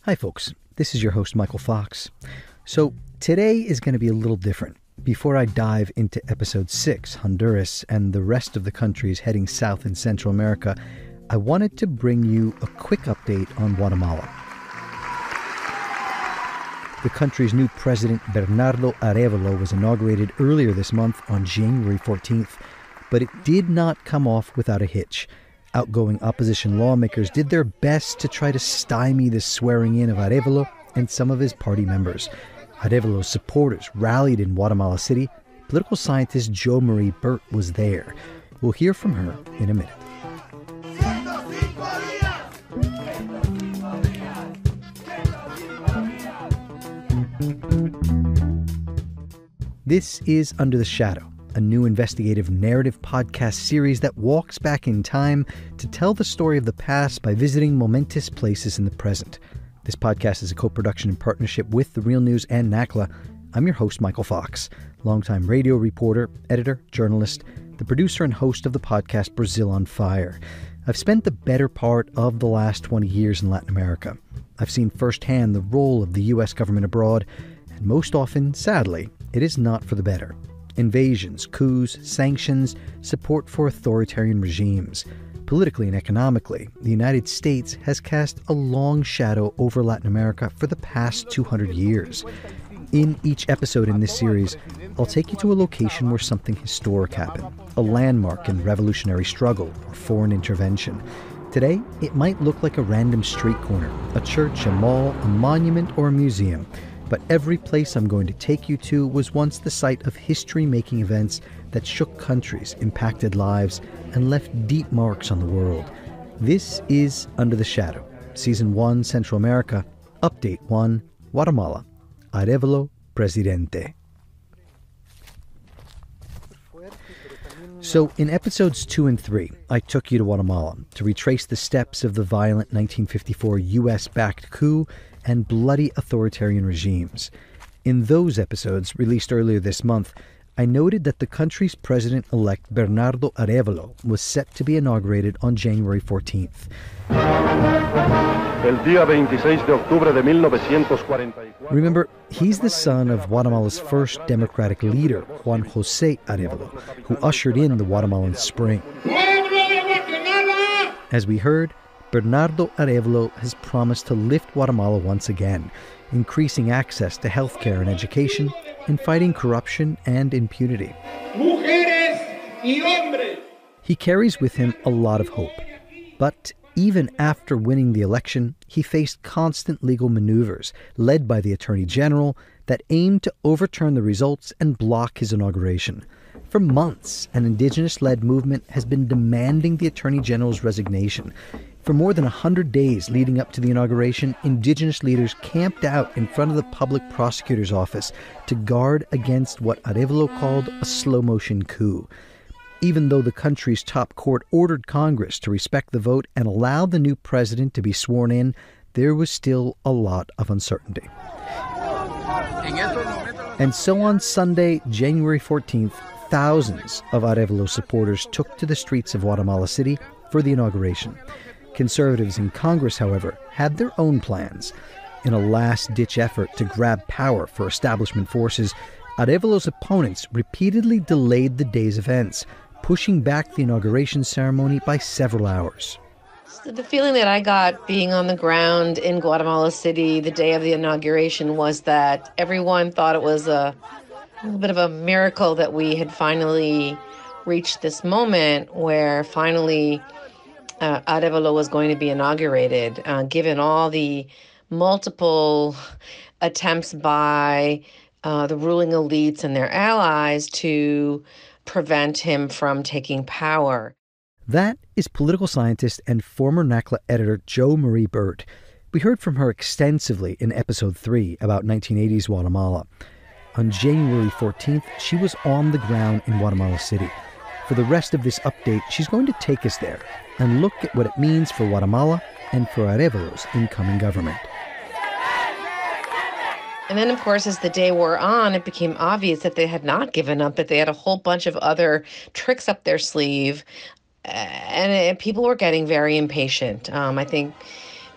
Hi folks, this is your host Michael Fox. So today is going to be a little different. Before I dive into episode 6, Honduras, and the rest of the countries heading south in Central America, I wanted to bring you a quick update on Guatemala. The country's new president, Bernardo Arévalo, was inaugurated earlier this month on January 14th, but it did not come off without a hitch. Outgoing opposition lawmakers did their best to try to stymie the swearing-in of Arévalo and some of his party members. Arévalo's supporters rallied in Guatemala City. Political scientist Jo-Marie Burt was there. We'll hear from her in a minute. This is Under the Shadow, a new investigative narrative podcast series that walks back in time to tell the story of the past by visiting momentous places in the present. This podcast is a co-production in partnership with The Real News and NACLA. I'm your host, Michael Fox, longtime radio reporter, editor, journalist, the producer and host of the podcast Brazil on Fire. I've spent the better part of the last 20 years in Latin America. I've seen firsthand the role of the U.S. government abroad, and most often, sadly, it is not for the better. Invasions, coups, sanctions, support for authoritarian regimes. Politically and economically, the United States has cast a long shadow over Latin America for the past 200 years. In each episode in this series, I'll take you to a location where something historic happened, a landmark in revolutionary struggle or foreign intervention. Today, it might look like a random street corner, a church, a mall, a monument, or a museum. But every place I'm going to take you to was once the site of history-making events that shook countries, impacted lives, and left deep marks on the world. This is Under the Shadow, Season 1, Central America, Update 1, Guatemala, Arévalo, Presidente. So in episodes 2 and 3, I took you to Guatemala to retrace the steps of the violent 1954 U.S.-backed coup and bloody authoritarian regimes. In those episodes, released earlier this month, I noted that the country's president-elect Bernardo Arévalo was set to be inaugurated on January 14th. Remember, he's the son of Guatemala's first democratic leader, Juan José Arévalo, who ushered in the Guatemalan Spring. As we heard, Bernardo Arévalo has promised to lift Guatemala once again, increasing access to healthcare and education, and fighting corruption and impunity. He carries with him a lot of hope. But even after winning the election, he faced constant legal maneuvers, led by the Attorney General, that aimed to overturn the results and block his inauguration. For months, an indigenous-led movement has been demanding the Attorney General's resignation. For more than 100 days leading up to the inauguration, indigenous leaders camped out in front of the public prosecutor's office to guard against what Arévalo called a slow-motion coup. Even though the country's top court ordered Congress to respect the vote and allow the new president to be sworn in, there was still a lot of uncertainty. And so on Sunday, January 14th, thousands of Arévalo supporters took to the streets of Guatemala City for the inauguration. Conservatives in Congress, however, had their own plans. In a last-ditch effort to grab power for establishment forces, Arévalo's opponents repeatedly delayed the day's events, pushing back the inauguration ceremony by several hours. The feeling that I got being on the ground in Guatemala City the day of the inauguration was that everyone thought it was a little bit of a miracle that we had finally reached this moment where finally Arévalo was going to be inaugurated, given all the multiple attempts by the ruling elites and their allies to prevent him from taking power. That is political scientist and former NACLA editor Jo-Marie Burt. We heard from her extensively in episode 3 about 1980s Guatemala. On January 14th, she was on the ground in Guatemala City. For the rest of this update, she's going to take us there and look at what it means for Guatemala and for Arévalo's incoming government. And then, of course, as the day wore on, it became obvious that they had not given up, that they had a whole bunch of other tricks up their sleeve, and people were getting very impatient. I think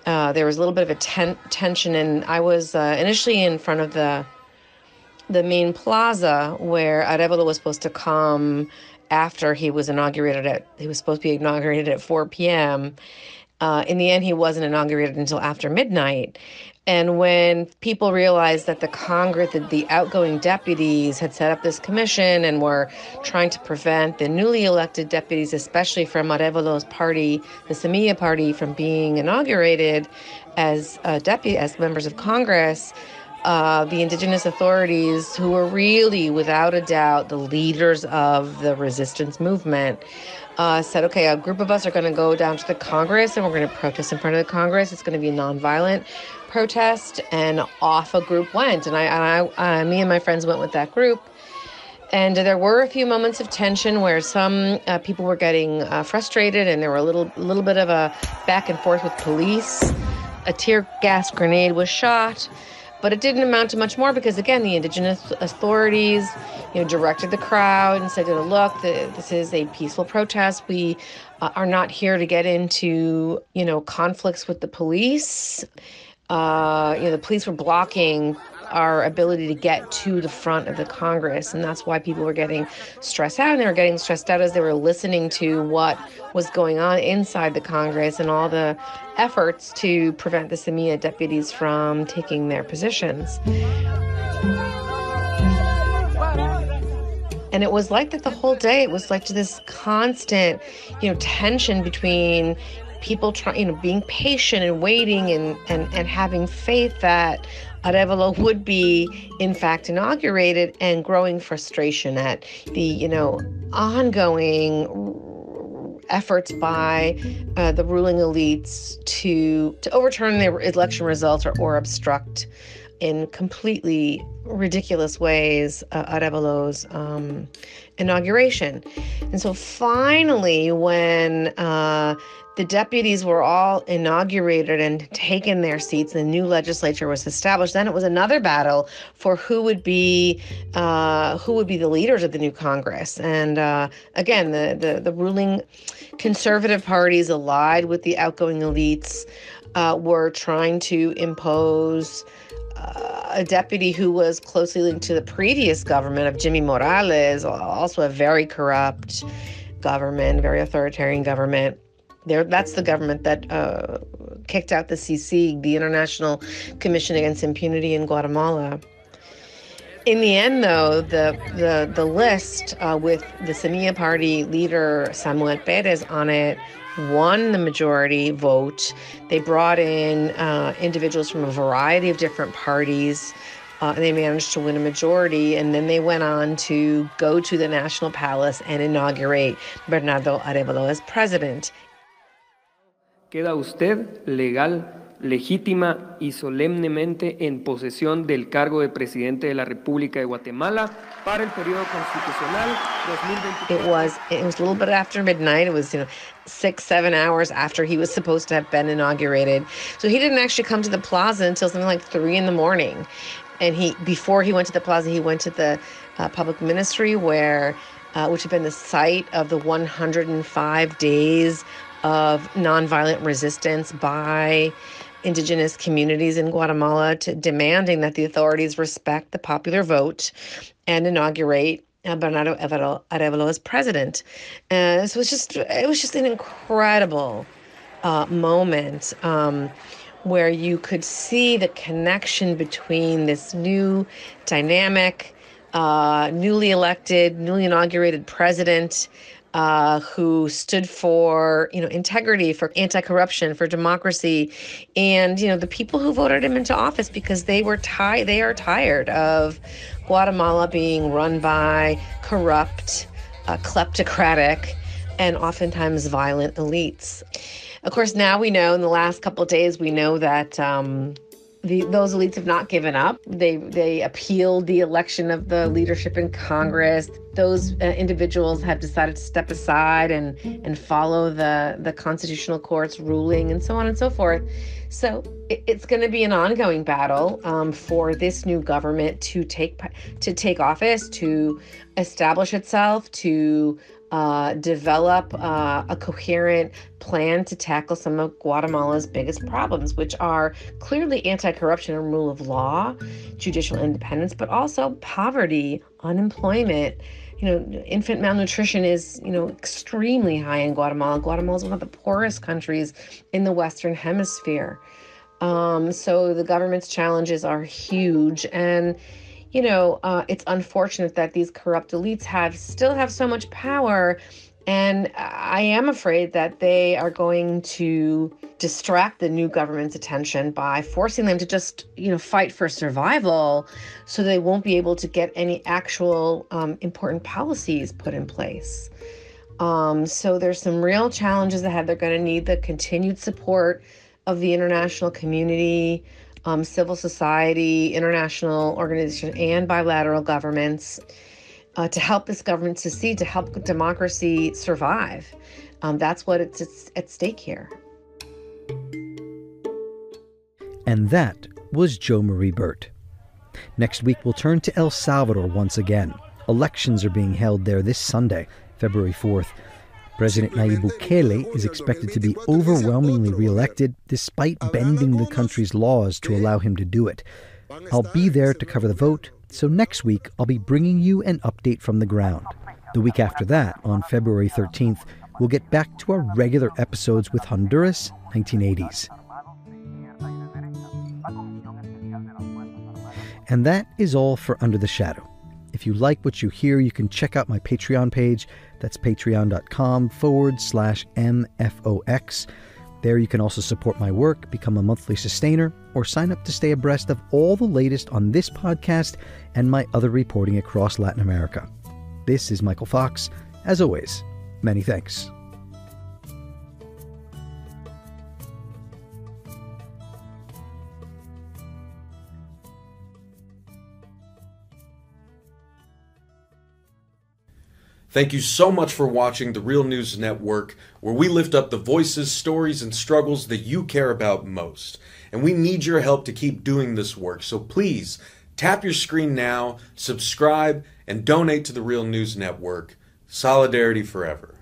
there was a little bit of a tension, and I was initially in front of the main plaza where Arévalo was supposed to come after he was inaugurated he was supposed to be inaugurated at 4 p.m. In the end, he wasn't inaugurated until after midnight. And when people realized that the Congress, the outgoing deputies had set up this commission and were trying to prevent the newly elected deputies, especially from Arévalo's party, the Semilla party, from being inaugurated as as members of Congress, the indigenous authorities, who were really, without a doubt, the leaders of the resistance movement, said, okay, a group of us are going to go down to the Congress and we're going to protest in front of the Congress. It's going to be a nonviolent protest. And off a group went. And me and my friends went with that group. And there were a few moments of tension where some people were getting frustrated, and there were a little bit of a back and forth with police. A tear gas grenade was shot. But it didn't amount to much more because, again, the indigenous authorities, directed the crowd and said, look, this is a peaceful protest. We are not here to get into, conflicts with the police. The police were blocking our ability to get to the front of the Congress. And that's why people were getting stressed out. And they were getting stressed out as they were listening to what was going on inside the Congress and all the efforts to prevent the Semilla deputies from taking their positions. And it was like that the whole day. It was like this constant, tension between people trying, being patient and waiting and having faith that Arévalo would be, in fact, inaugurated, and growing frustration at the, ongoing efforts by the ruling elites to overturn the election results or obstruct in completely ridiculous ways Arévalo's inauguration. And so finally, when the deputies were all inaugurated and taken their seats, the new legislature was established, then it was another battle for who would be the leaders of the new Congress. And again, the ruling conservative parties allied with the outgoing elites were trying to impose a deputy who was closely linked to the previous government of Jimmy Morales, also a very corrupt government, very authoritarian government. That's the government that kicked out the CC, the International Commission Against Impunity in Guatemala. In the end, though, the list with the Semilla Party leader Samuel Perez on it won the majority vote. They brought in individuals from a variety of different parties, and they managed to win a majority. And then they went on to go to the National Palace and inaugurate Bernardo Arévalo as president. Queda usted legal, legítima y solemnemente en posesión del cargo de Presidente de la República de Guatemala para el periodo constitucional 2024. It was a little bit after midnight. It was 6-7 hours after he was supposed to have been inaugurated. So he didn't actually come to the plaza until something like 3 a.m. And before he went to the plaza, he went to the public ministry which had been the site of the 105 days of nonviolent resistance by indigenous communities in Guatemala, to demanding that the authorities respect the popular vote and inaugurate Bernardo Arévalo as president. So it was just an incredible moment where you could see the connection between this new dynamic, newly elected, newly inaugurated president who stood for, integrity, for anti-corruption, for democracy, and, the people who voted him into office, because they are tired of Guatemala being run by corrupt, kleptocratic, and oftentimes violent elites. Of course, now we know, in the last couple of days, we know that those elites have not given up. They appealed the election of the leadership in Congress. Those individuals have decided to step aside and follow the Constitutional Court's ruling, and so on and so forth. So it's going to be an ongoing battle for this new government to take office, to establish itself, to develop a coherent plan to tackle some of Guatemala's biggest problems, which are clearly anti-corruption and rule of law, judicial independence, but also poverty, unemployment. Infant malnutrition is, extremely high in Guatemala. Guatemala is one of the poorest countries in the Western Hemisphere. So the government's challenges are huge. And it's unfortunate that these corrupt elites still have so much power. And I am afraid that they are going to distract the new government's attention by forcing them to just, fight for survival, so they won't be able to get any actual important policies put in place. So there's some real challenges ahead. They're going to need the continued support of the international community, civil society, international organizations, and bilateral governments to help this government succeed, to help democracy survive. That's what it's at stake here. And that was Jo-Marie Burt. Next week, we'll turn to El Salvador once again. Elections are being held there this Sunday, February 4th. President Nayib Bukele is expected to be overwhelmingly re-elected, despite bending the country's laws to allow him to do it. I'll be there to cover the vote, so next week I'll be bringing you an update from the ground. The week after that, on February 13th, we'll get back to our regular episodes with Honduras, 1980s. And that is all for Under the Shadow. If you like what you hear, you can check out my Patreon page. That's patreon.com/MFOX. There you can also support my work, become a monthly sustainer, or sign up to stay abreast of all the latest on this podcast and my other reporting across Latin America. This is Michael Fox. As always, many thanks. Thank you so much for watching The Real News Network, where we lift up the voices, stories, and struggles that you care about most. And we need your help to keep doing this work, so please tap your screen now, subscribe, and donate to The Real News Network. Solidarity forever.